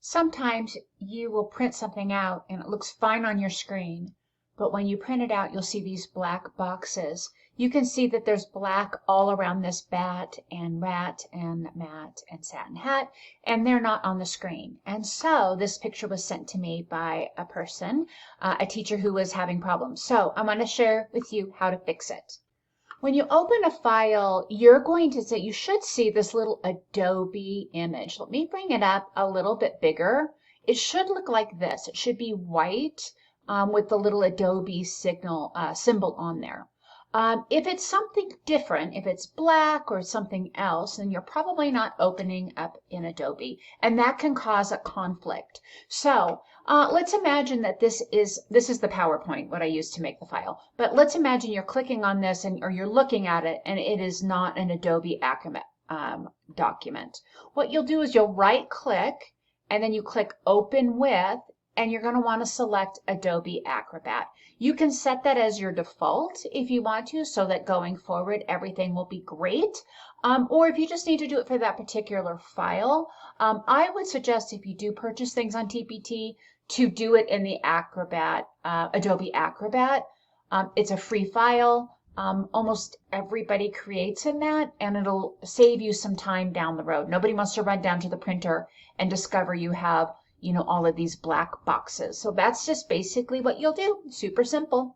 Sometimes you will print something out and it looks fine on your screen, but when you print it out, you'll see these black boxes. You can see that there's black all around this bat and rat and mat and satin hat, and they're not on the screen. And so this picture was sent to me by a person, a teacher who was having problems. So I'm going to share with you how to fix it. When you open a file, you should see this little Adobe image. Let me bring it up a little bit bigger. It should look like this. It should be white with the little Adobe symbol on there. If it's something different, if it's black or something else, then you're probably not opening up in Adobe, and that can cause a conflict. So let's imagine that this is the PowerPoint, what I used to make the file. But let's imagine you're clicking on this or you're looking at it and it is not an Adobe Acrobat document. What you'll do is you'll right click and then you click Open With, and you're going to want to select Adobe Acrobat. You can set that as your default if you want to, so that going forward everything will be great. Or if you just need to do it for that particular file, I would suggest if you do purchase things on TPT to do it in the Acrobat, Adobe Acrobat. It's a free file. Almost everybody creates in that, and it'll save you some time down the road. Nobody wants to run down to the printer and discover you have all of these black boxes. So that's just basically what you'll do. Super simple.